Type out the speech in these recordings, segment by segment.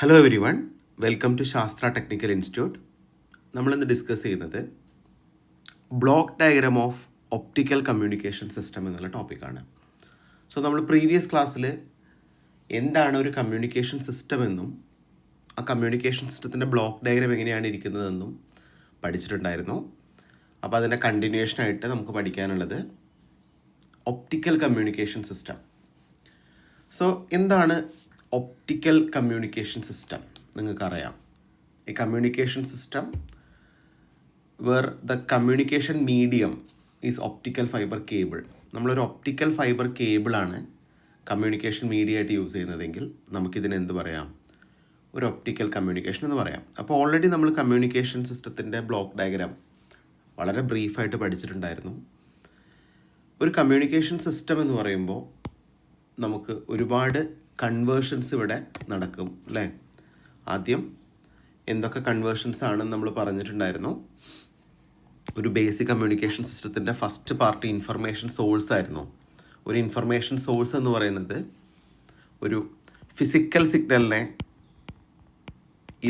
Hello everyone, welcome to Shastra technical institute. നമ്മളിന്ന് discuss ചെയ്യുന്നത് block diagram of optical communication system എന്നുള്ള ടോപ്പിക്കാണ്. So നമ്മൾ പ്രീവിയസ് ക്ലാസ്സിൽ എന്താണ് ഒരു കമ്മ്യൂണിക്കേഷൻ സിസ്റ്റം എന്നും ആ കമ്മ്യൂണിക്കേഷൻ സിസ്റ്റത്തിൻ്റെ ബ്ലോക്ക് ഡയഗ്രാം എങ്ങനെയാണ് ഇരിക്കുന്നതെന്നും പഠിച്ചിട്ടുണ്ടായിരുന്നു. അപ്പോൾ അതിൻ്റെ കണ്ടിന്യൂഷനായിട്ട് നമുക്ക് പഠിക്കാനുള്ളത് ഒപ്റ്റിക്കൽ കമ്മ്യൂണിക്കേഷൻ സിസ്റ്റം. സോ എന്താണ് ഒപ്റ്റിക്കൽ കമ്മ്യൂണിക്കേഷൻ സിസ്റ്റം? നിങ്ങൾക്കറിയാം, a communication system where the communication medium is optical fibre cable. നമ്മളൊരു ഒപ്റ്റിക്കൽ ഫൈബർ കേബിളാണ് കമ്മ്യൂണിക്കേഷൻ മീഡിയ ആയിട്ട് യൂസ് ചെയ്യുന്നതെങ്കിൽ നമുക്കിതിന് എന്ത് പറയാം? ഒരു ഒപ്റ്റിക്കൽ കമ്മ്യൂണിക്കേഷൻ എന്ന് പറയാം. അപ്പോൾ ഓൾറെഡി നമ്മൾ കമ്മ്യൂണിക്കേഷൻ സിസ്റ്റത്തിൻ്റെ ബ്ലോക്ക് ഡയഗ്രാം വളരെ ബ്രീഫായിട്ട് പഠിച്ചിട്ടുണ്ടായിരുന്നു. ഒരു കമ്മ്യൂണിക്കേഷൻ സിസ്റ്റം എന്ന് പറയുമ്പോൾ നമുക്ക് ഒരുപാട് കൺവേർഷൻസ് ഇവിടെ നടക്കും അല്ലേ? ആദ്യം എന്തൊക്കെ കൺവേർഷൻസ് ആണെന്ന് നമ്മൾ പറഞ്ഞിട്ടുണ്ടായിരുന്നു. ഒരു ബേസിക് കമ്മ്യൂണിക്കേഷൻ സിസ്റ്റത്തിൻ്റെ ഫസ്റ്റ് പാർട്ട് ഇൻഫർമേഷൻ സോഴ്സ് ആയിരുന്നു. ഒരു ഇൻഫർമേഷൻ സോഴ്സ് എന്ന് പറയുന്നത് ഒരു ഫിസിക്കൽ സിഗ്നലിനെ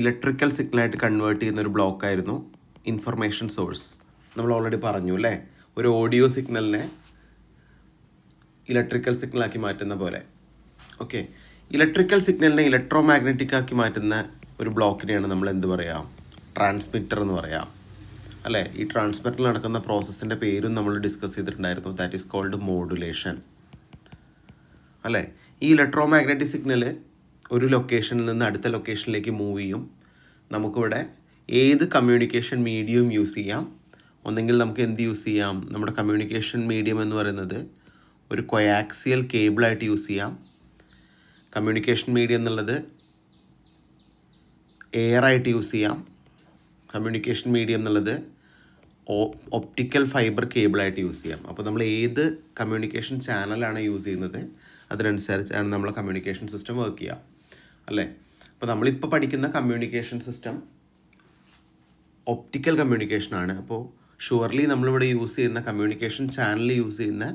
ഇലക്ട്രിക്കൽ സിഗ്നലായിട്ട് കൺവേർട്ട് ചെയ്യുന്ന ഒരു ബ്ലോക്കായിരുന്നു ഇൻഫർമേഷൻ സോഴ്സ്. നമ്മൾ ഓൾറെഡി പറഞ്ഞു അല്ലേ? ഒരു ഓഡിയോ സിഗ്നലിനെ ഇലക്ട്രിക്കൽ സിഗ്നലാക്കി മാറ്റുന്ന പോലെ. ഓക്കെ, ഇലക്ട്രിക്കൽ സിഗ്നലിനെ ഇലക്ട്രോ മാഗ്നറ്റിക് ആക്കി മാറ്റുന്ന ഒരു ബ്ലോക്കിനെയാണ് നമ്മൾ എന്ത് പറയാം? ട്രാൻസ്മിറ്റർ എന്ന് പറയാം അല്ലേ? ഈ ട്രാൻസ്മിറ്ററിൽ നടക്കുന്ന പ്രോസസ്സിൻ്റെ പേരും നമ്മൾ ഡിസ്കസ് ചെയ്തിട്ടുണ്ടായിരുന്നു. ദാറ്റ് ഈസ് കോൾഡ് മോഡുലേഷൻ അല്ലേ? ഈ ഇലക്ട്രോ മാഗ്നറ്റിക് സിഗ്നൽ ഒരു ലൊക്കേഷനിൽ നിന്ന് അടുത്ത ലൊക്കേഷനിലേക്ക് മൂവ് ചെയ്യും. നമുക്കിവിടെ ഏത് കമ്മ്യൂണിക്കേഷൻ മീഡിയവും യൂസ് ചെയ്യാം. ഒന്നെങ്കിൽ നമുക്ക് എന്ത് യൂസ് ചെയ്യാം? നമ്മുടെ കമ്മ്യൂണിക്കേഷൻ മീഡിയം എന്ന് പറയുന്നത് ഒരു കൊയാക്സിയൽ കേബിളായിട്ട് യൂസ് ചെയ്യാം. കമ്മ്യൂണിക്കേഷൻ മീഡിയം എന്നുള്ളത് എയറായിട്ട് യൂസ് ചെയ്യാം. കമ്മ്യൂണിക്കേഷൻ മീഡിയം എന്നുള്ളത് ഒപ്റ്റിക്കൽ ഫൈബർ കേബിളായിട്ട് യൂസ് ചെയ്യാം. അപ്പോൾ നമ്മൾ ഏത് കമ്മ്യൂണിക്കേഷൻ ചാനലാണ് യൂസ് ചെയ്യുന്നത് അതിനനുസരിച്ചാണ് നമ്മളെ കമ്മ്യൂണിക്കേഷൻ സിസ്റ്റം വർക്ക് ചെയ്യുക അല്ലേ? അപ്പോൾ നമ്മളിപ്പോൾ പഠിക്കുന്ന കമ്മ്യൂണിക്കേഷൻ സിസ്റ്റം ഒപ്റ്റിക്കൽ കമ്മ്യൂണിക്കേഷനാണ്. അപ്പോൾ ഷുവർലി നമ്മളിവിടെ യൂസ് ചെയ്യുന്ന കമ്മ്യൂണിക്കേഷൻ ചാനൽ യൂസ് ചെയ്യുന്ന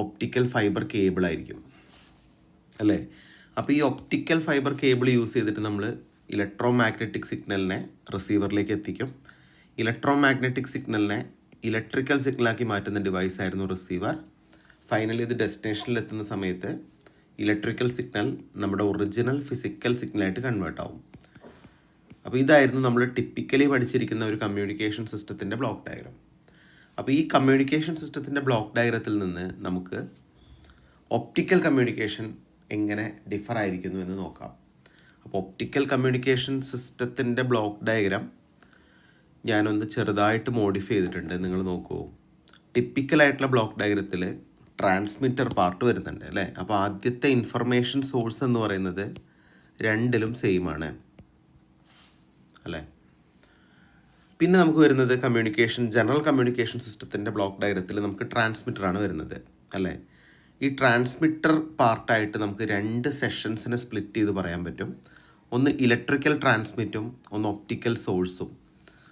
ഒപ്റ്റിക്കൽ ഫൈബർ കേബിളായിരിക്കും അല്ലേ? അപ്പോൾ ഈ ഒപ്റ്റിക്കൽ ഫൈബർ കേബിൾ യൂസ് ചെയ്തിട്ട് നമ്മൾ ഇലക്ട്രോ മാഗ്നറ്റിക് സിഗ്നലിനെ റിസീവറിലേക്ക് എത്തിക്കും. ഇലക്ട്രോ മാഗ്നറ്റിക് സിഗ്നലിനെ ഇലക്ട്രിക്കൽ സിഗ്നലാക്കി മാറ്റുന്ന ഡിവൈസ് ആയിരുന്നു റിസീവർ. ഫൈനലി ഇത് ഡെസ്റ്റിനേഷനിൽ എത്തുന്ന സമയത്ത് ഇലക്ട്രിക്കൽ സിഗ്നൽ നമ്മുടെ ഒറിജിനൽ ഫിസിക്കൽ സിഗ്നലായിട്ട് കൺവേർട്ട് ആവും. അപ്പോൾ ഇതായിരുന്നു നമ്മൾ ടിപ്പിക്കലി പഠിച്ചിരിക്കുന്ന ഒരു കമ്മ്യൂണിക്കേഷൻ സിസ്റ്റത്തിൻ്റെ ബ്ലോക്ക് ഡയഗ്രാം. അപ്പോൾ ഈ കമ്മ്യൂണിക്കേഷൻ സിസ്റ്റത്തിൻ്റെ ബ്ലോക്ക് ഡയഗ്രത്തിൽ നിന്ന് നമുക്ക് ഒപ്റ്റിക്കൽ കമ്മ്യൂണിക്കേഷൻ എങ്ങനെ ഡിഫർ ആയിരിക്കുന്നു എന്ന് നോക്കാം. അപ്പോൾ ഒപ്റ്റിക്കൽ കമ്മ്യൂണിക്കേഷൻ സിസ്റ്റത്തിൻ്റെ ബ്ലോക്ക് ഡയഗ്രാം ഞാനൊന്ന് ചെറുതായിട്ട് മോഡിഫൈ ചെയ്തിട്ടുണ്ട്. നിങ്ങൾ നോക്കൂ, ടിപ്പിക്കലായിട്ടുള്ള ബ്ലോക്ക് ഡയഗ്രത്തിൽ ട്രാൻസ്മിറ്റർ പാർട്ട് വരുന്നുണ്ട് അല്ലേ? അപ്പോൾ ആദ്യത്തെ ഇൻഫർമേഷൻ സോഴ്സ് എന്ന് പറയുന്നത് രണ്ടിലും സെയിം ആണ് അല്ലേ? പിന്നെ നമുക്ക് വരുന്നത് ജനറൽ കമ്മ്യൂണിക്കേഷൻ സിസ്റ്റത്തിൻ്റെ ബ്ലോക്ക് ഡയഗ്രത്തിൽ നമുക്ക് ട്രാൻസ്മിറ്ററാണ് വരുന്നത് അല്ലേ? ഈ ട്രാൻസ്മിറ്റർ പാർട്ടായിട്ട് നമുക്ക് രണ്ട് സെഷൻസിനെ സ്പ്ലിറ്റ് ചെയ്ത് പറയാൻ പറ്റും. ഒന്ന് ഇലക്ട്രിക്കൽ ട്രാൻസ്മിറ്റും ഒന്ന് ഒപ്റ്റിക്കൽ സോഴ്സും.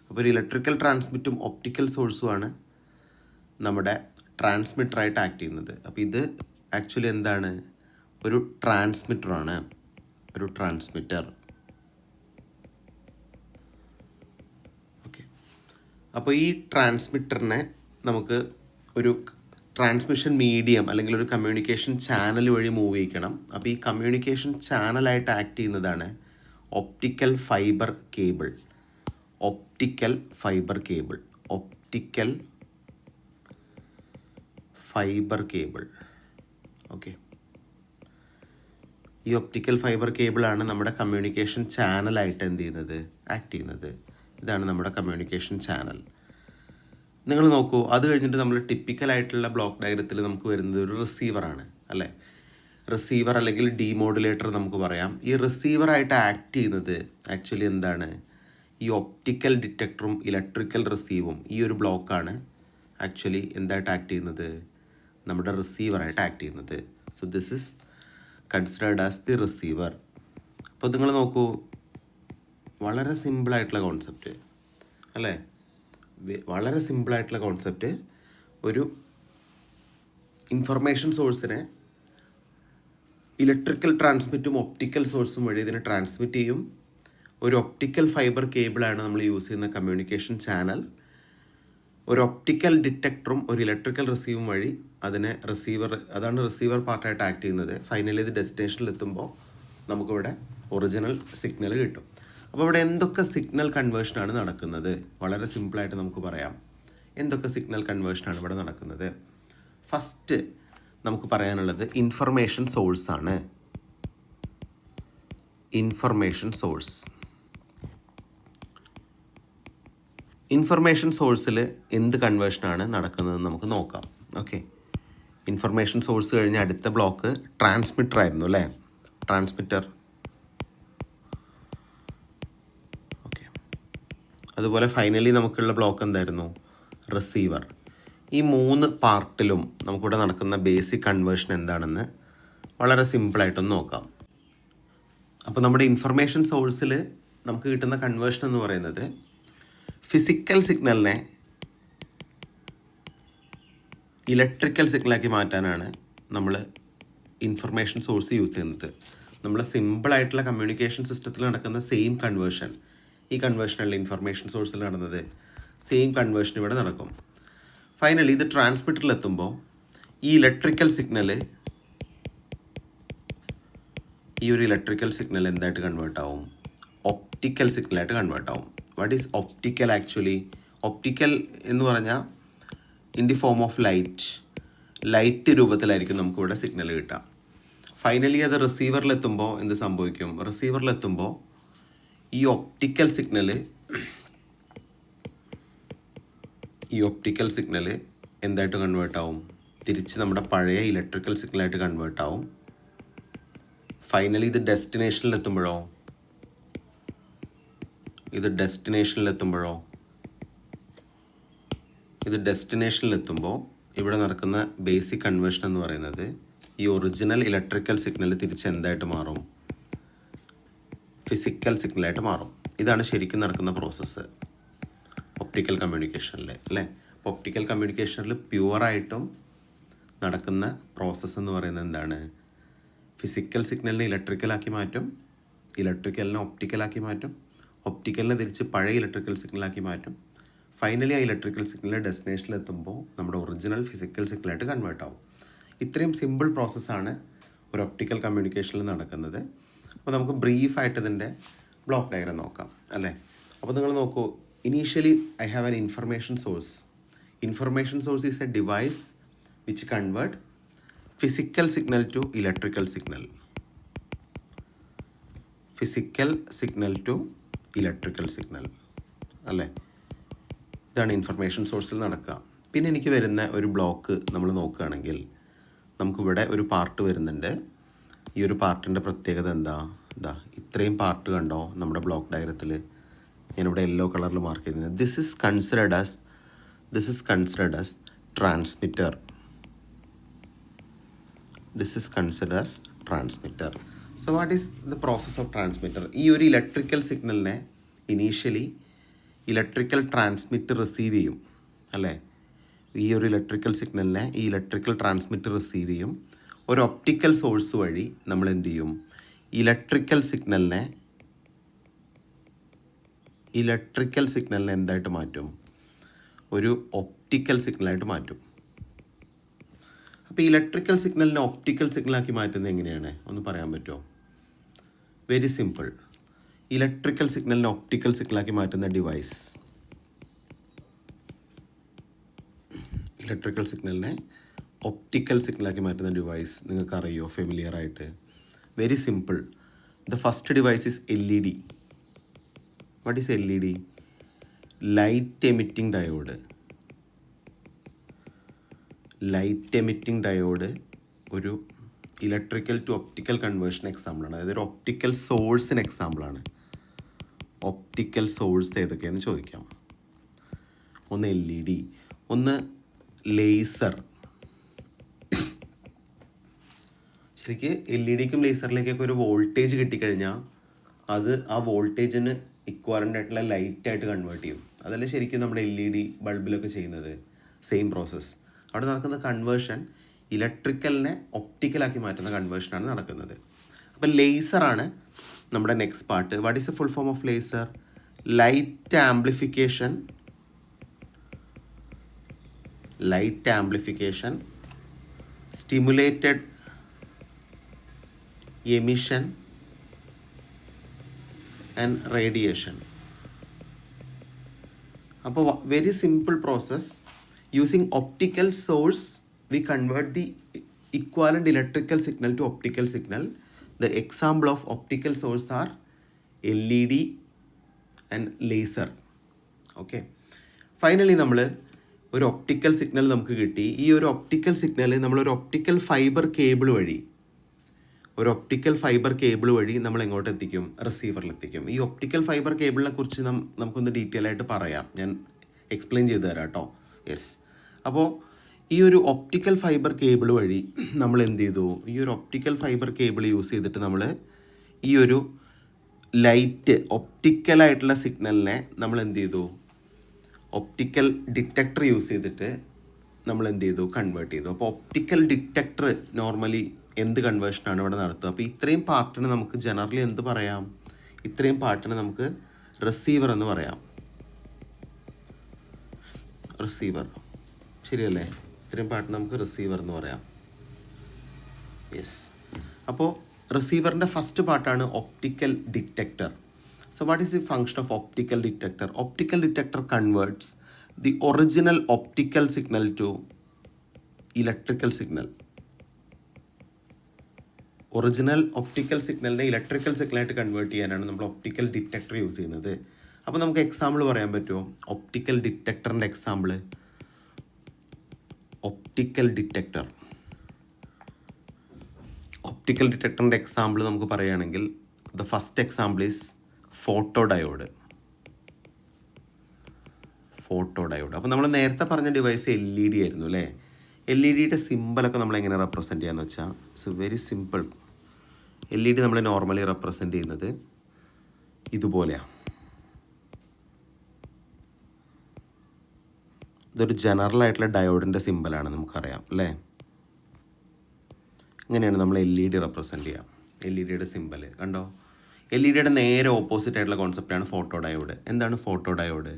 അപ്പോൾ ഒരു ഇലക്ട്രിക്കൽ ട്രാൻസ്മിറ്റും ഒപ്റ്റിക്കൽ സോഴ്സുമാണ് നമ്മുടെ ട്രാൻസ്മിറ്ററായിട്ട് ആക്ട് ചെയ്യുന്നത്. അപ്പോൾ ഇത് ആക്ച്വലി എന്താണ്? ഒരു ട്രാൻസ്മിറ്ററാണ്, ഒരു ട്രാൻസ്മിറ്റർ. ഓക്കെ, അപ്പോൾ ഈ ട്രാൻസ്മിറ്ററിനെ നമുക്ക് ഒരു ട്രാൻസ്മിഷൻ മീഡിയം അല്ലെങ്കിൽ ഒരു കമ്മ്യൂണിക്കേഷൻ ചാനൽ വഴി മൂവ് ചെയ്യിക്കണം. അപ്പോൾ ഈ കമ്മ്യൂണിക്കേഷൻ ചാനലായിട്ട് ആക്ട് ചെയ്യുന്നതാണ് optical fibre cable. Optical fibre cable, optical fibre cable. Okay, ഈ ഒപ്റ്റിക്കൽ ഫൈബർ കേബിളാണ് നമ്മുടെ കമ്മ്യൂണിക്കേഷൻ ചാനലായിട്ട് എന്ത് ചെയ്യുന്നത്? ആക്ട് ചെയ്യുന്നത്. ഇതാണ് നമ്മുടെ കമ്മ്യൂണിക്കേഷൻ ചാനൽ. നിങ്ങൾ നോക്കൂ, അത് കഴിഞ്ഞിട്ട് നമ്മൾ ടിപ്പിക്കലായിട്ടുള്ള ബ്ലോക്ക് ഡയഗ്രത്തിൽ നമുക്ക് വരുന്നത് ഒരു റിസീവറാണ് അല്ലേ? റിസീവർ അല്ലെങ്കിൽ ഡീമോഡുലേറ്റർ നമുക്ക് പറയാം. ഈ റിസീവറായിട്ട് ആക്ട് ചെയ്യുന്നത് ആക്ച്വലി എന്താണ്? ഈ ഒപ്റ്റിക്കൽ ഡിറ്റക്ടറും ഇലക്ട്രിക്കൽ റിസീവും ഈ ഒരു ബ്ലോക്കാണ് ആക്ച്വലി എന്തായിട്ട് ആക്ട് ചെയ്യുന്നത്? നമ്മുടെ റിസീവറായിട്ട് ആക്ട് ചെയ്യുന്നത്. So this is considered as the receiver. അപ്പോൾ നിങ്ങൾ നോക്കൂ, വളരെ സിമ്പിളായിട്ടുള്ള കോൺസെപ്റ്റ് അല്ലേ? വളരെ സിമ്പിളായിട്ടുള്ള കോൺസെപ്റ്റ്. ഒരു ഇൻഫർമേഷൻ സോഴ്സിനെ ഇലക്ട്രിക്കൽ ട്രാൻസ്മിറ്റും ഒപ്റ്റിക്കൽ സോഴ്സും വഴി ഇതിനെ ട്രാൻസ്മിറ്റ് ചെയ്യും. ഒരു ഒപ്റ്റിക്കൽ ഫൈബർ കേബിളാണ് നമ്മൾ യൂസ് ചെയ്യുന്ന കമ്മ്യൂണിക്കേഷൻ ചാനൽ. ഒരു ഒപ്റ്റിക്കൽ ഡിറ്റക്ടറും ഒരു ഇലക്ട്രിക്കൽ റിസീവും വഴി അതിനെ അതാണ് റിസീവർ പാർട്ടായിട്ട് ആക്ട് ചെയ്യുന്നത്. ഫൈനലി ഇത് ഡെസ്റ്റിനേഷനിൽ എത്തുമ്പോൾ നമുക്കിവിടെ ഒറിജിനൽ സിഗ്നൽ കിട്ടും. അപ്പോൾ ഇവിടെ എന്തൊക്കെ സിഗ്നൽ കൺവേർഷനാണ് നടക്കുന്നത്? വളരെ സിമ്പിളായിട്ട് നമുക്ക് പറയാം എന്തൊക്കെ സിഗ്നൽ കൺവേർഷനാണ് ഇവിടെ നടക്കുന്നത്. ഫസ്റ്റ് നമുക്ക് പറയാനുള്ളത് ഇൻഫർമേഷൻ സോഴ്സാണ്. ഇൻഫർമേഷൻ സോഴ്സിൽ എന്ത് കൺവേർഷനാണ് നടക്കുന്നതെന്ന് നമുക്ക് നോക്കാം. ഓക്കെ, ഇൻഫർമേഷൻ സോഴ്സ് കഴിഞ്ഞ് അടുത്ത ബ്ലോക്ക് ട്രാൻസ്മിറ്റർ ആയിരുന്നു അല്ലേ? ട്രാൻസ്മിറ്റർ. ഓക്കെ, അതുപോലെ ഫൈനലി നമുക്കുള്ള ബ്ലോക്ക് എന്തായിരുന്നു? റിസീവർ. ഈ 3 പാർട്ടിലും നമുക്കിവിടെ നടക്കുന്ന ബേസിക് കൺവേർഷൻ എന്താണെന്ന് വളരെ സിമ്പിളായിട്ടൊന്ന് നോക്കാം. അപ്പോൾ നമ്മുടെ ഇൻഫർമേഷൻ സോഴ്സിൽ നമുക്ക് കിട്ടുന്ന കൺവേർഷൻ എന്ന് പറയുന്നത് ഫിസിക്കൽ സിഗ്നലിനെ ഇലക്ട്രിക്കൽ സിഗ്നലാക്കി മാറ്റാനാണ് നമ്മൾ ഇൻഫർമേഷൻ സോഴ്സ് യൂസ് ചെയ്യുന്നത്. നമ്മൾ സിമ്പിളായിട്ടുള്ള കമ്മ്യൂണിക്കേഷൻ സിസ്റ്റത്തിൽ നടക്കുന്ന സെയിം കൺവേർഷൻ, ഈ കൺവേർഷനല്ല ഇൻഫർമേഷൻ സോഴ്സിൽ നടന്നത്, സെയിം കൺവേർഷൻ ഇവിടെ നടക്കും. ഫൈനലി ഇത് ട്രാൻസ്മിറ്ററിലെത്തുമ്പോൾ ഈ ഇലക്ട്രിക്കൽ സിഗ്നൽ എന്തായിട്ട് കൺവേർട്ട് ആവും? ഒപ്റ്റിക്കൽ സിഗ്നലായിട്ട് കൺവേർട്ട് ആവും. What is optical actually? Optical എന്ന് പറഞ്ഞാൽ in the form of light രൂപത്തിലായിരിക്കും നമുക്കിവിടെ സിഗ്നൽ കിട്ടുക. ഫൈനലി അത് റിസീവറിലെത്തുമ്പോൾ എന്ത് സംഭവിക്കും? റിസീവറിലെത്തുമ്പോൾ ഈ ഒപ്റ്റിക്കൽ സിഗ്നൽ എന്തായിട്ട് കൺവേർട്ട് ആവും? തിരിച്ച് നമ്മുടെ പഴയ ഇലക്ട്രിക്കൽ സിഗ്നലായിട്ട് കൺവേർട്ട് ആവും. ഫൈനലി ഇത് ഡെസ്റ്റിനേഷനിലെത്തുമ്പോൾ ഇവിടെ നടക്കുന്ന ബേസിക് കൺവേർഷൻ എന്ന് പറയുന്നത് ഈ ഒറിജിനൽ ഇലക്ട്രിക്കൽ സിഗ്നൽ തിരിച്ച് എന്തായിട്ട് മാറും? ഫിസിക്കൽ സിഗ്നലായിട്ട് മാറും. ഇതാണ് ശരിക്കും നടക്കുന്ന പ്രോസസ്സ് ഒപ്റ്റിക്കൽ കമ്മ്യൂണിക്കേഷനിൽ അല്ലേ? അപ്പോൾ ഒപ്റ്റിക്കൽ കമ്മ്യൂണിക്കേഷനിൽ പ്യുവറായിട്ടും നടക്കുന്ന പ്രോസസ്സ് എന്ന് പറയുന്നത് എന്താണ്? ഫിസിക്കൽ സിഗ്നലിനെ ഇലക്ട്രിക്കലാക്കി മാറ്റും, ഇലക്ട്രിക്കലിനെ ഒപ്റ്റിക്കലാക്കി മാറ്റും, ഒപ്റ്റിക്കലിനെ തിരിച്ച് പഴയ ഇലക്ട്രിക്കൽ സിഗ്നലാക്കി മാറ്റും. ഫൈനലി ആ ഇലക്ട്രിക്കൽ സിഗ്നൽ ഡെസ്റ്റിനേഷനിലെത്തുമ്പോൾ നമ്മുടെ ഒറിജിനൽ ഫിസിക്കൽ സിഗ്നലായിട്ട് കൺവേർട്ട് ആവും. ഇത്രയും സിമ്പിൾ പ്രോസസ്സാണ് ഒരു ഒപ്റ്റിക്കൽ കമ്മ്യൂണിക്കേഷനിൽ നടക്കുന്നത്. അപ്പോൾ നമുക്ക് ബ്രീഫായിട്ട് ഇതിൻ്റെ ബ്ലോക്ക് ഡയഗ്രം നോക്കാം അല്ലേ? അപ്പോൾ നിങ്ങൾ നോക്കൂ, initially I have an information source. Information source is a device which convert physical signal to electrical signal. അല്ലേ? ഇതാണ് ഇൻഫർമേഷൻ സോഴ്സിൽ നടക്കുക. പിന്നെ എനിക്ക് വരുന്ന ഒരു ബ്ലോക്ക് നമ്മൾ നോക്കുകയാണെങ്കിൽ നമുക്കിവിടെ ഒരു പാർട്ട് വരുന്നുണ്ട്. ഈ ഒരു പാർട്ടിൻ്റെ പ്രത്യേകത എന്താ? ഇത്രയും പാർട്ട് കണ്ടോ നമ്മുടെ ബ്ലോക്ക് ഡയഗ്രത്തിൽ? ഞാനിവിടെ യെല്ലോ കളറിൽ മാർക്ക് ചെയ്യുന്നത്. This is considered as transmitter. So what is the process of transmitter? ഈ ഒരു ഇലക്ട്രിക്കൽ സിഗ്നലിനെ ഇനീഷ്യലി ഇലക്ട്രിക്കൽ ട്രാൻസ്മിറ്റർ റിസീവ് ചെയ്യും അല്ലേ? ഈ ഒരു ഇലക്ട്രിക്കൽ സിഗ്നലിനെ ഈ ഇലക്ട്രിക്കൽ ട്രാൻസ്മിറ്റർ റിസീവ് ചെയ്യും. ഒരു ഒപ്റ്റിക്കൽ സോഴ്സ് വഴി നമ്മൾ എന്ത് ചെയ്യും? ഇലക്ട്രിക്കൽ സിഗ്നലിനെ എന്തായിട്ട് മാറ്റും? ഒരു ഒപ്റ്റിക്കൽ സിഗ്നലായിട്ട് മാറ്റും. അപ്പോൾ ഇലക്ട്രിക്കൽ സിഗ്നലിനെ ഒപ്റ്റിക്കൽ സിഗ്നലാക്കി മാറ്റുന്നത് എങ്ങനെയാണ് ഒന്ന് പറയാൻ പറ്റുമോ? Very simple. ഇലക്ട്രിക്കൽ സിഗ്നലിനെ ഒപ്റ്റിക്കൽ സിഗ്നലാക്കി മാറ്റുന്ന ഡിവൈസ്, നിങ്ങൾക്കറിയോ ഫെമിലിയർ ആയിട്ട്? Very simple. The first device is LED. What is LED? Light emitting diode ഒരു ഇലക്ട്രിക്കൽ ടു ഒപ്റ്റിക്കൽ കൺവേർഷൻ എക്സാമ്പിളാണ്. അതായത് ഒരു ഒപ്റ്റിക്കൽ സോഴ്സിന് എക്സാമ്പിളാണ്. ഒപ്റ്റിക്കൽ സോഴ്സ് ഏതൊക്കെയാണെന്ന് ചോദിക്കാം. ഒന്ന് LED, ഒന്ന് ലേസർ. ശരിക്ക് LED-ക്കും ലേസറിലേക്കൊക്കെ ഒരു വോൾട്ടേജ് കിട്ടിക്കഴിഞ്ഞാൽ അത് ആ വോൾട്ടേജിന് ഇക്വാലൻ്റ് ആയിട്ടുള്ള ലൈറ്റായിട്ട് കൺവേർട്ട് ചെയ്യും. അതല്ല ശരിക്കും നമ്മുടെ LED ബൾബിലൊക്കെ ചെയ്യുന്നത്. Same process. അവിടെ നടക്കുന്ന കൺവേർഷൻ ഇലക്ട്രിക്കലിനെ ഒപ്റ്റിക്കലാക്കി മാറ്റുന്ന കൺവേർഷനാണ് നടക്കുന്നത്. അപ്പോൾ ലേസറാണ് നമ്മുടെ next part. What is a full form of laser? Light amplification, stimulated emission and radiation. അപ്പോൾ very simple process. Using optical source we convert the equivalent electrical signal to optical signal. The example of optical source are LED and laser. Okay. Finally നമ്മൾ ഒരു optical signal നമുക്ക് കിട്ടി. ഈ ഒരു optical signal നമ്മളൊരു optical fibre cable വഴി നമ്മൾ എങ്ങോട്ട് എത്തിക്കും? റിസീവറിലെത്തിക്കും. ഈ ഒപ്റ്റിക്കൽ ഫൈബർ കേബിളിനെ കുറിച്ച് നമുക്കൊന്ന് ഡീറ്റെയിൽ ആയിട്ട് പറയാം. ഞാൻ എക്സ്പ്ലെയിൻ ചെയ്തു തരാം കേട്ടോ. യെസ്. അപ്പോൾ ഈ ഒരു ഒപ്റ്റിക്കൽ ഫൈബർ കേബിൾ വഴി നമ്മൾ എന്ത് ചെയ്തു? ഈ ഒരു ഒപ്റ്റിക്കൽ ഫൈബർ കേബിൾ യൂസ് ചെയ്തിട്ട് നമ്മൾ ഈ ഒരു ഒപ്റ്റിക്കലായിട്ടുള്ള സിഗ്നലിനെ നമ്മൾ എന്ത് ചെയ്തു? ഒപ്റ്റിക്കൽ ഡിറ്റക്ടർ യൂസ് ചെയ്തിട്ട് നമ്മൾ എന്ത് ചെയ്തു? കൺവേർട്ട് ചെയ്തു. അപ്പോൾ ഒപ്റ്റിക്കൽ ഡിറ്റക്ടർ നോർമലി എന്ത് കൺവേർഷനാണ് ഇവിടെ നടത്തുക? അപ്പോൾ ഇത്രയും പാർട്ടിന് നമുക്ക് ജനറലി എന്ത് പറയാം? ഇത്രയും പാർട്ടിന് നമുക്ക് റിസീവർ എന്ന് പറയാം. റിസീവർ, ശരിയല്ലേ? ഇത്രയും പാർട്ട് നമുക്ക് റിസീവർ എന്ന് പറയാം. യെസ്. അപ്പോൾ റിസീവറിൻ്റെ ഫസ്റ്റ് പാർട്ടാണ് optical detector. So what is the function of optical detector? Optical detector converts the original optical signal to electrical signal. Original optical സിഗ്നലിനെ ഇലക്ട്രിക്കൽ സിഗ്നലായിട്ട് കൺവേർട്ട് ചെയ്യാനാണ് നമ്മൾ ഒപ്റ്റിക്കൽ ഡിറ്റക്ടർ യൂസ് ചെയ്യുന്നത്. അപ്പോൾ നമുക്ക് എക്സാമ്പിൾ പറയാൻ പറ്റുമോ? ഒപ്റ്റിക്കൽ ഡിറ്റക്ടറിൻ്റെ എക്സാമ്പിൾ. ഒപ്റ്റിക്കൽ ഡിറ്റക്ടറിൻ്റെ എക്സാമ്പിൾ നമുക്ക് പറയുകയാണെങ്കിൽ the first example is photo diode. അപ്പോൾ നമ്മൾ നേരത്തെ പറഞ്ഞ ഡിവൈസ് LED ആയിരുന്നു അല്ലേ? LED സിമ്പിളൊക്കെ നമ്മൾ എങ്ങനെ റെപ്രസെൻറ്റ് ചെയ്യാന്ന് വെച്ചാൽ ഇറ്റ്സ് വെരി സിമ്പിൾ. LED നമ്മൾ നോർമലി റെപ്രസെൻറ്റ് ചെയ്യുന്നത് ഇതുപോലെയാണ്. ഇതൊരു ജനറൽ ആയിട്ടുള്ള ഡയോഡിൻ്റെ സിമ്പിളാണ്, നമുക്കറിയാം അല്ലേ? ഇങ്ങനെയാണ് നമ്മൾ LED റെപ്രസെൻറ്റ് ചെയ്യാം. LED സിമ്പിൾ കണ്ടോ? LED നേരെ ഓപ്പോസിറ്റ് ആയിട്ടുള്ള കോൺസെപ്റ്റാണ് ഫോട്ടോ ഡയോഡ്. എന്താണ് photo diode?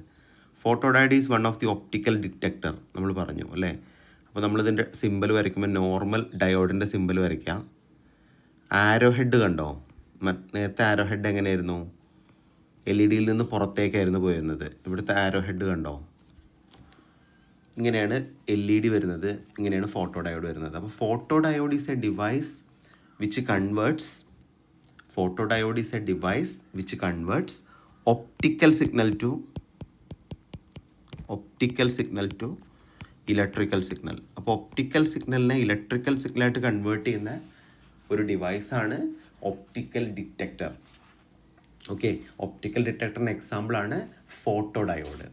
Photo diode is one of the optical detector നമ്മൾ പറഞ്ഞു അല്ലേ? അപ്പോൾ നമ്മളിതിൻ്റെ സിമ്പിൾ വരയ്ക്കുമ്പോൾ നോർമൽ ഡയോഡിൻ്റെ സിമ്പിൾ വരയ്ക്കാം. ആരോ ഹെഡ് കണ്ടോ? നേരത്തെ ആരോ ഹെഡ് എങ്ങനെയായിരുന്നു? LED നിന്ന് പുറത്തേക്കായിരുന്നു പോയിരുന്നത്. ഇവിടുത്തെ ആരോ ഹെഡ് കണ്ടോ? ഇങ്ങനെയാണ് LED വരുന്നത്, ഇങ്ങനെയാണ് ഫോട്ടോ ഡയോഡ് വരുന്നത്. അപ്പോൾ photo diode is a device which converts optical signal to electrical signal. അപ്പോൾ ഒപ്റ്റിക്കൽ സിഗ്നലിനെ ഇലക്ട്രിക്കൽ സിഗ്നലായിട്ട് കൺവേർട്ട് ചെയ്യുന്ന ഒരു ഡിവൈസാണ് ഒപ്റ്റിക്കൽ ഡിറ്റക്ടർ. ഓക്കെ. ഒപ്റ്റിക്കൽ ഡിറ്റക്ടറിൻ്റെ എക്സാമ്പിളാണ് ഫോട്ടോ ഡയോഡ്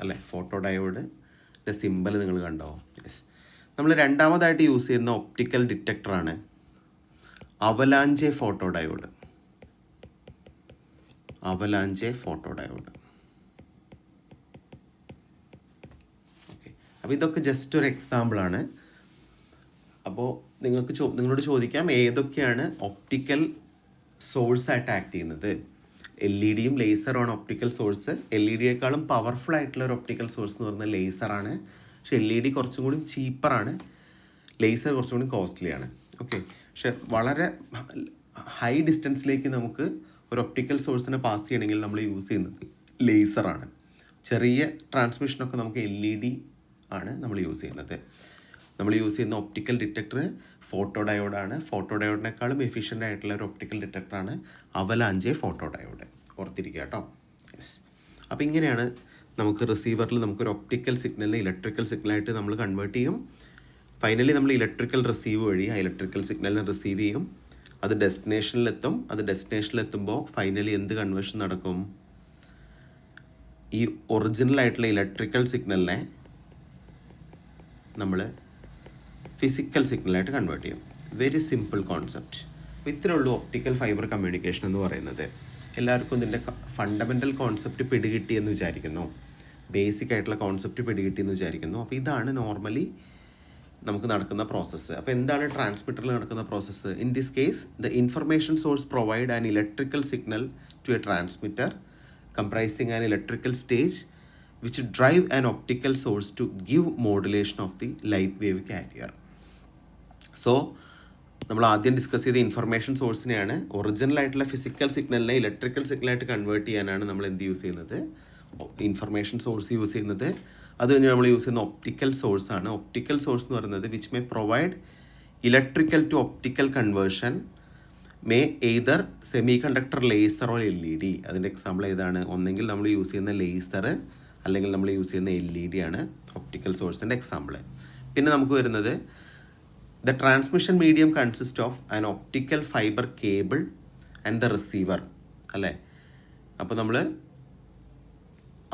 അല്ലേ? ഫോട്ടോ ഡയോഡിൻ്റെ സിമ്പിൾ നിങ്ങൾ കണ്ടോ? യെസ്. നമ്മൾ രണ്ടാമതായിട്ട് യൂസ് ചെയ്യുന്ന ഒപ്റ്റിക്കൽ ഡിറ്റക്ടറാണ് അവലാഞ്ചെ ഫോട്ടോ ഡയോഡ്. ഓക്കെ. അപ്പോൾ ഇതൊക്കെ ജസ്റ്റ് ഒരു എക്സാമ്പിളാണ്. അപ്പോൾ നിങ്ങളോട് ചോദിക്കാം ഏതൊക്കെയാണ് ഒപ്റ്റിക്കൽ സോഴ്സായിട്ട് ആക്ട് ചെയ്യുന്നത്? LED-യും ലേസറുമാണ് ഒപ്റ്റിക്കൽ സോഴ്സ്. LED-യേക്കാളും പവർഫുൾ ആയിട്ടുള്ള ഒരു ഒപ്റ്റിക്കൽ സോഴ്സ് എന്ന് പറയുന്നത് ലേസറാണ്. പക്ഷേ LED കുറച്ചും കൂടി ചീപ്പറാണ്, ലേസർ കുറച്ചും കൂടി കോസ്റ്റ്ലിയാണ്. ഓക്കെ. പക്ഷേ വളരെ ഹൈ ഡിസ്റ്റൻസിലേക്ക് നമുക്ക് ഒരു ഒപ്റ്റിക്കൽ സോഴ്സിനെ പാസ് ചെയ്യണമെങ്കിൽ നമ്മൾ യൂസ് ചെയ്യുന്നത് ലേസറാണ്. ചെറിയ ട്രാൻസ്മിഷനൊക്കെ നമുക്ക് LED ആണ് നമ്മൾ യൂസ് ചെയ്യുന്നത്. നമ്മൾ യൂസ് ചെയ്യുന്ന ഒപ്റ്റിക്കൽ ഡിറ്റക്ടർ ഫോട്ടോ ഡയോഡാണ്. ഫോട്ടോ ഡയോഡിനേക്കാളും എഫിഷ്യൻ്റ് ആയിട്ടുള്ള ഒരു ഒപ്റ്റിക്കൽ ഡിറ്റക്ടറാണ് അവലാഞ്ചെ ഫോട്ടോ ഡയോഡ്. ഓർത്തിരിക്കുക കേട്ടോ. യെസ്. അപ്പോൾ ഇങ്ങനെയാണ് നമുക്ക് റിസീവറിൽ നമുക്കൊരു ഒപ്റ്റിക്കൽ സിഗ്നലിനെ ഇലക്ട്രിക്കൽ സിഗ്നലായിട്ട് നമ്മൾ കൺവേർട്ട് ചെയ്യും. ഫൈനലി നമ്മൾ ഇലക്ട്രിക്കൽ റിസീവ് വഴി ആ ഇലക്ട്രിക്കൽ സിഗ്നലിനെ റിസീവ് ചെയ്യും. അത് ഡെസ്റ്റിനേഷനിലെത്തുമ്പോൾ ഫൈനലി എന്ത് കൺവേർഷൻ നടക്കും? ഈ ഒറിജിനൽ ആയിട്ടുള്ള ഇലക്ട്രിക്കൽ സിഗ്നലിനെ നമ്മൾ ഫിസിക്കൽ സിഗ്നലായിട്ട് കൺവേർട്ട് ചെയ്യും. Very simple concept. അപ്പോൾ ഇത്രയേ ഉള്ളൂ ഒപ്റ്റിക്കൽ ഫൈബർ കമ്മ്യൂണിക്കേഷൻ എന്ന് പറയുന്നത്. എല്ലാവർക്കും ഇതിൻ്റെ ഫണ്ടമെൻ്റൽ കോൺസെപ്റ്റ് പിടികിട്ടിയെന്ന് വിചാരിക്കുന്നു. ബേസിക് ആയിട്ടുള്ള കോൺസെപ്റ്റ് പിടികിട്ടിയെന്ന് വിചാരിക്കുന്നു. അപ്പോൾ ഇതാണ് നോർമലി നമുക്ക് നടക്കുന്ന പ്രോസസ്സ്. അപ്പോൾ എന്താണ് ട്രാൻസ്മിറ്ററിൽ നടക്കുന്ന process? In this case the information source provide an electrical signal to a transmitter comprising an electrical stage which drive an optical source to give modulation of the light wave carrier. So നമ്മൾ ആദ്യം discuss ചെയ്ത information സോഴ്സിനെയാണ് original ആയിട്ടുള്ള physical സിഗ്നലിനെ electrical സിഗ്നലായിട്ട് convert ചെയ്യാനാണ് നമ്മൾ എന്ത് use ചെയ്യുന്നത്? ഇൻഫർമേഷൻ സോഴ്സ് യൂസ് ചെയ്യുന്നത്. അത് കഴിഞ്ഞ് നമ്മൾ യൂസ് ചെയ്യുന്ന ഒപ്റ്റിക്കൽ സോഴ്സാണ്. ഒപ്റ്റിക്കൽ സോഴ്സ് എന്ന് പറയുന്നത് which may provide electrical to optical conversion may either semiconductor laser or LED. അതിൻ്റെ എക്സാമ്പിൾ ഏതാണ്? ഒന്നെങ്കിൽ നമ്മൾ യൂസ് ചെയ്യുന്ന ലേസർ അല്ലെങ്കിൽ നമ്മൾ യൂസ് ചെയ്യുന്ന LED ആണ് ഒപ്റ്റിക്കൽ സോഴ്സിൻ്റെ എക്സാമ്പിൾ. പിന്നെ നമുക്ക് വരുന്നത് the transmission medium consist of an optical fibre cable and the receiver, അല്ലേ? അപ്പോൾ നമ്മൾ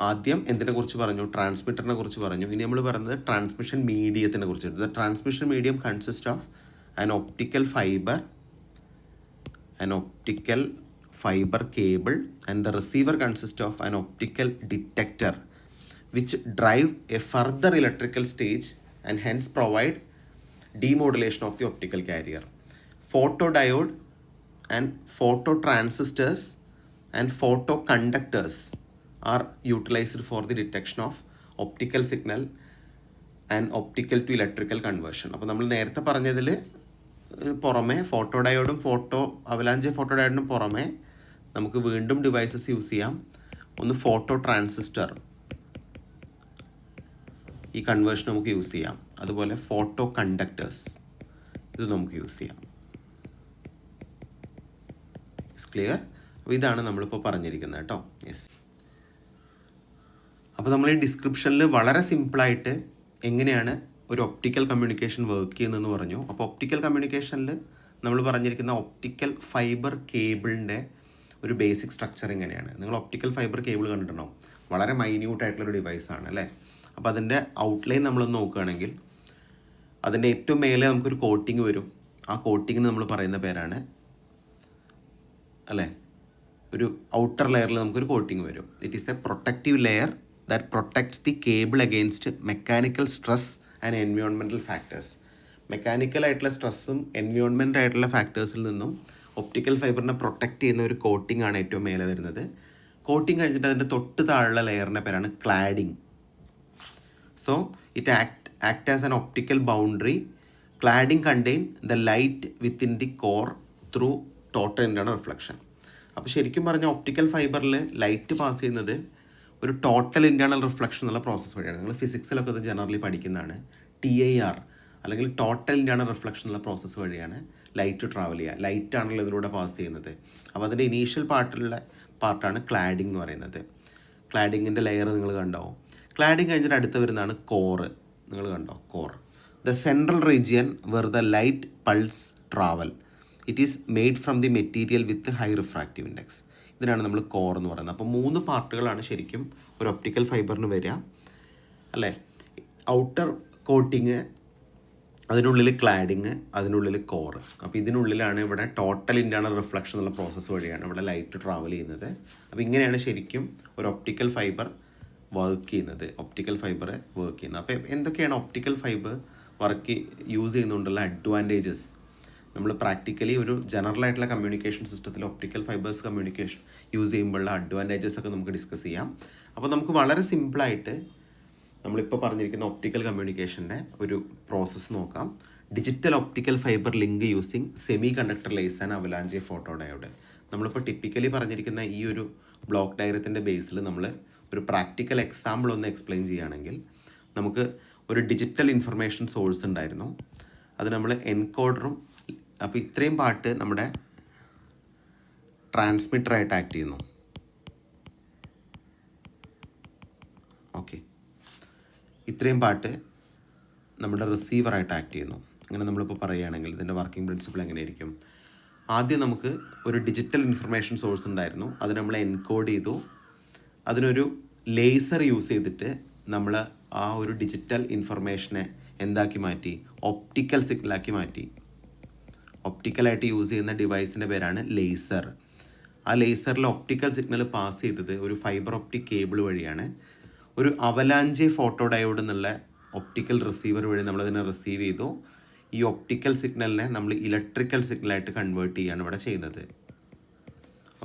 ആദ്യം എന്തിനെ കുറിച്ച് പറഞ്ഞു? ട്രാൻസ്മിറ്ററിനെ കുറിച്ച് പറഞ്ഞു. ഇനി നമ്മൾ പറയുന്നത് ട്രാൻസ്മിഷൻ മീഡിയത്തിനെ കുറിച്ച്. The transmission medium consist of an optical fibre cable and the receiver consists of an optical detector which drive a further electrical stage and hence provide demodulation of the optical carrier. Photodiode and phototransistors and photoconductors are utilized for the detection of optical signal and optical to electrical conversion. അപ്പോൾ നമ്മൾ നേരത്തെ പറഞ്ഞതിൽ പുറമെ ഫോട്ടോഡയോഡും avalanche ഫോട്ടോഡയോഡിനും പുറമെ നമുക്ക് വീണ്ടും devices use ചെയ്യാം. ഒന്ന് ഫോട്ടോ ട്രാൻസിസ്റ്റർ, ഈ കൺവേർഷൻ നമുക്ക് യൂസ് ചെയ്യാം. അതുപോലെ ഫോട്ടോ കണ്ടക്ടേഴ്സ്, ഇത് നമുക്ക് യൂസ് ചെയ്യാം. ക്ലിയർ? അപ്പോൾ ഇതാണ് നമ്മളിപ്പോൾ പറഞ്ഞിരിക്കുന്നത് കേട്ടോ. യെസ്. അപ്പോൾ നമ്മൾ ഈ ഡിസ്ക്രിപ്ഷനിൽ വളരെ സിമ്പിളായിട്ട് എങ്ങനെയാണ് ഒരു ഒപ്റ്റിക്കൽ കമ്മ്യൂണിക്കേഷൻ വർക്ക് ചെയ്യുന്നതെന്ന് പറഞ്ഞു. അപ്പോൾ ഒപ്റ്റിക്കൽ കമ്മ്യൂണിക്കേഷനിൽ നമ്മൾ പറഞ്ഞിരിക്കുന്ന ഒപ്റ്റിക്കൽ ഫൈബർ കേബിളിൻ്റെ ഒരു ബേസിക് സ്ട്രക്ചർ എങ്ങനെയാണ്? നിങ്ങൾ ഒപ്റ്റിക്കൽ ഫൈബർ കേബിൾ കണ്ടിട്ടുണ്ടോ? വളരെ മൈന്യൂട്ടായിട്ടുള്ളൊരു ഡിവൈസാണ് അല്ലേ? അപ്പോൾ അതിൻ്റെ ഔട്ട്ലൈൻ നമ്മളൊന്ന് നോക്കുകയാണെങ്കിൽ അതിൻ്റെ ഏറ്റവും മേലെ നമുക്കൊരു കോട്ടിങ് വരും. ആ കോട്ടിങ്ങിന് നമ്മൾ പറയുന്ന പേരാണ്, അല്ലേ, ഒരു ഔട്ടർ ലെയറിൽ നമുക്കൊരു കോട്ടിങ് വരും. It is a protective layer that protects the cable against mechanical stress and environmental factors. മെക്കാനിക്കലായിട്ടുള്ള സ്ട്രെസ്സും എൻവയോൺമെൻ്റ് ആയിട്ടുള്ള ഫാക്ടേഴ്സിൽ നിന്നും ഒപ്റ്റിക്കൽ ഫൈബറിനെ പ്രൊട്ടക്റ്റ് ചെയ്യുന്ന ഒരു കോട്ടിംഗ് ആണ് ഏറ്റവും മേലെ വരുന്നത്. കോട്ടിംഗ് കഴിഞ്ഞിട്ട് അതിൻ്റെ തൊട്ട് താഴെയുള്ള ലെയറിൻ്റെ പേരാണ് cladding. So it act as an optical boundary. Cladding contain the light within the core through total internal reflection. അപ്പോൾ ശരിക്കും പറഞ്ഞാൽ ഒപ്റ്റിക്കൽ ഫൈബറിൽ ലൈറ്റ് പാസ് ചെയ്യുന്നത് ഒരു ടോട്ടൽ ഇൻ്റേണൽ റിഫ്ലക്ഷൻ എന്നുള്ള പ്രോസസ്സ് വഴിയാണ്. നിങ്ങൾ ഫിസിക്സിലൊക്കെ ഇത് ജനറലി പഠിക്കുന്നതാണ്. TIR അല്ലെങ്കിൽ ടോട്ടൽ ഇൻ്റേണൽ റിഫ്ലക്ഷൻ എന്നുള്ള പ്രോസസ്സ് വഴിയാണ് ലൈറ്റ് ട്രാവൽ ചെയ്യുക. ലൈറ്റ് ആണല്ലോ ഇതിലൂടെ പാസ് ചെയ്യുന്നത്. അപ്പോൾ അതിൻ്റെ ഇനീഷ്യൽ പാർട്ടാണ് ക്ലാഡിംഗ് എന്ന് പറയുന്നത്. ക്ലാഡിങ്ങിൻ്റെ ലെയർ നിങ്ങൾ കണ്ടാവും. ക്ലാഡിംഗ് കഴിഞ്ഞിട്ട് അടുത്ത് വരുന്നതാണ് കോറ്. നിങ്ങൾ കണ്ടോ? Core, the central region where the light pulse travel. It is made from the material with high refractive index. ഇതിനാണ് നമ്മൾ കോർ എന്ന് പറയുന്നത്. അപ്പോൾ 3 പാർട്ടുകളാണ് ശരിക്കും ഒരു ഒപ്റ്റിക്കൽ ഫൈബറിന് വരിക, അല്ലേ? ഔട്ടർ കോട്ടിങ്, അതിനുള്ളിൽ ക്ലാഡിങ്, അതിനുള്ളിൽ കോറ്. അപ്പോൾ ഇതിനുള്ളിലാണ് ഇവിടെ ടോട്ടൽ ഇൻ്റേണൽ റിഫ്ലക്ഷൻ എന്നുള്ള പ്രോസസ്സ് വഴിയാണ് ഇവിടെ ലൈറ്റ് ട്രാവൽ ചെയ്യുന്നത്. അപ്പോൾ ഇങ്ങനെയാണ് ശരിക്കും ഒരു ഒപ്റ്റിക്കൽ ഫൈബർ വർക്ക് ചെയ്യുന്നത്. അപ്പോൾ എന്തൊക്കെയാണ് ഒപ്റ്റിക്കൽ ഫൈബർ യൂസ് ചെയ്യുന്നതുകൊണ്ടുള്ള അഡ്വാൻറ്റേജസ്? നമ്മൾ പ്രാക്ടിക്കലി ഒരു ജനറലായിട്ടുള്ള കമ്മ്യൂണിക്കേഷൻ സിസ്റ്റത്തിൽ ഒപ്റ്റിക്കൽ ഫൈബേഴ്സ് കമ്മ്യൂണിക്കേഷൻ യൂസ് ചെയ്യുമ്പോഴുള്ള അഡ്വാൻറ്റേജസ് ഒക്കെ നമുക്ക് ഡിസ്കസ് ചെയ്യാം. അപ്പോൾ നമുക്ക് വളരെ സിമ്പിളായിട്ട് നമ്മളിപ്പോൾ പറഞ്ഞിരിക്കുന്ന ഒപ്റ്റിക്കൽ കമ്മ്യൂണിക്കേഷൻ്റെ ഒരു പ്രോസസ്സ് നോക്കാം. Digital optical fibre link using semiconductor laser and avalanche photodiode. നമ്മളിപ്പോൾ ടിപ്പിക്കലി പറഞ്ഞിരിക്കുന്ന ഈ ഒരു ബ്ലോക്ക് ഡയഗ്രത്തിൻ്റെ ബേസിൽ നമ്മൾ ഒരു പ്രാക്ടിക്കൽ എക്സാമ്പിൾ ഒന്ന് എക്സ്പ്ലെയിൻ ചെയ്യുകയാണെങ്കിൽ, നമുക്ക് ഒരു ഡിജിറ്റൽ ഇൻഫർമേഷൻ സോഴ്സ് ഉണ്ടായിരുന്നു. അത് നമ്മൾ എൻകോഡറും, അപ്പോൾ ഇത്രയും പാർട്ട് നമ്മുടെ ട്രാൻസ്മിറ്ററായിട്ട് ആക്ട് ചെയ്യുന്നു. ഓക്കെ, ഇത്രയും പാർട്ട് നമ്മുടെ റിസീവറായിട്ട് ആക്ട് ചെയ്യുന്നു. അങ്ങനെ നമ്മളിപ്പോൾ പറയുകയാണെങ്കിൽ ഇതിൻ്റെ വർക്കിംഗ് പ്രിൻസിപ്പിൾ എങ്ങനെയായിരിക്കും? ആദ്യം നമുക്ക് ഒരു ഡിജിറ്റൽ ഇൻഫർമേഷൻ സോഴ്സ് ഉണ്ടായിരുന്നു. അത് നമ്മൾ എൻകോഡ് ചെയ്തു. അതിനൊരു ലേസർ യൂസ് ചെയ്തിട്ട് നമ്മൾ ആ ഒരു ഡിജിറ്റൽ ഇൻഫർമേഷനെ എന്താക്കി മാറ്റി? ഒപ്റ്റിക്കൽ സിഗ്നലാക്കി മാറ്റി. ഒപ്റ്റിക്കലായിട്ട് യൂസ് ചെയ്യുന്ന ഡിവൈസിൻ്റെ പേരാണ് ലേസർ. ആ ലേസറിൽ ഒപ്റ്റിക്കൽ സിഗ്നൽ പാസ് ചെയ്തത് ഒരു ഫൈബർ ഒപ്റ്റിക് കേബിൾ വഴിയാണ്. ഒരു അവലാഞ്ച് ഫോട്ടോഡയോഡ് എന്നുള്ള ഒപ്റ്റിക്കൽ റിസീവർ വഴി നമ്മളതിനെ റിസീവ് ചെയ്തു. ഈ ഒപ്റ്റിക്കൽ സിഗ്നലിനെ നമ്മൾ ഇലക്ട്രിക്കൽ സിഗ്നലായിട്ട് കൺവേർട്ട് ചെയ്യുകയാണ് ഇവിടെ ചെയ്യുന്നത്.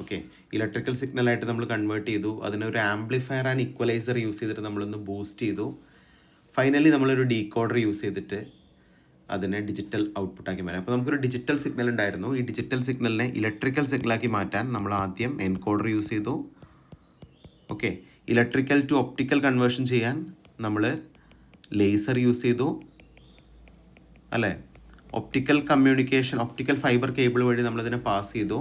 ഓക്കെ, ഇലക്ട്രിക്കൽ സിഗ്നലായിട്ട് നമ്മൾ കൺവേർട്ട് ചെയ്തു. അതിനൊരു ആംപ്ലിഫയർ ആൻഡ് ഇക്വലൈസർ യൂസ് ചെയ്തിട്ട് നമ്മളൊന്ന് ബൂസ്റ്റ് ചെയ്തു. ഫൈനലി നമ്മളൊരു ഡീകോഡർ യൂസ് ചെയ്തിട്ട് അതിനെ ഡിജിറ്റൽ ഔട്ട്പുട്ടാക്കി മാറ്റാം. അപ്പോൾ നമുക്കൊരു ഡിജിറ്റൽ സിഗ്നൽ ഉണ്ടായിരുന്നു. ഈ ഡിജിറ്റൽ സിഗ്നലിനെ ഇലക്ട്രിക്കൽ സിഗ്നലാക്കി മാറ്റാൻ നമ്മൾ ആദ്യം എൻകോഡർ യൂസ് ചെയ്തു. Okay, electrical to optical conversion ചെയ്യാൻ നമ്മൾ ലേസർ യൂസ് ചെയ്തു അല്ലേ. Optical communication, optical fibre cable വഴി നമ്മളതിനെ പാസ് ചെയ്തു.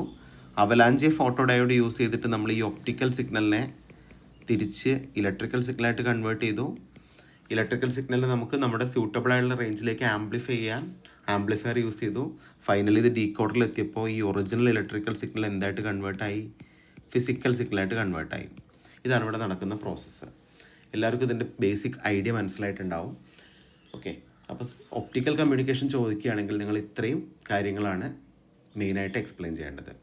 അവലാഞ്ചെ ഫോട്ടോ ഡയോഡ് യൂസ് ചെയ്തിട്ട് നമ്മൾ ഈ ഒപ്റ്റിക്കൽ സിഗ്നലിനെ തിരിച്ച് ഇലക്ട്രിക്കൽ സിഗ്നലായിട്ട് കൺവേർട്ട് ചെയ്തു. ഇലക്ട്രിക്കൽ സിഗ്നലിനെ നമുക്ക് നമ്മുടെ സ്യൂട്ടബിൾ ആയിട്ടുള്ള റേഞ്ചിലേക്ക് ആംപ്ലിഫൈ ചെയ്യാൻ ആംപ്ലിഫയർ യൂസ് ചെയ്തു. ഫൈനലി ഇത് ഡീകോഡറിൽ എത്തിയപ്പോൾ ഈ ഒറിജിനൽ ഇലക്ട്രിക്കൽ സിഗ്നൽ എന്തായിട്ട് കൺവേർട്ടായി? ഫിസിക്കൽ സിഗ്നലായിട്ട് കൺവേർട്ടായി. ഇതാണ് ഇവിടെ നടക്കുന്ന പ്രോസസ്സ്. എല്ലാവർക്കും ഇതിൻ്റെ ബേസിക് ഐഡിയ മനസ്സിലായിട്ടുണ്ടാവും. ഓക്കെ, അപ്പോൾ ഒപ്റ്റിക്കൽ കമ്മ്യൂണിക്കേഷൻ ചോദിക്കുകയാണെങ്കിൽ നിങ്ങൾ ഇത്രയും കാര്യങ്ങളാണ് മെയിനായിട്ട് എക്സ്പ്ലെയിൻ ചെയ്യേണ്ടത്.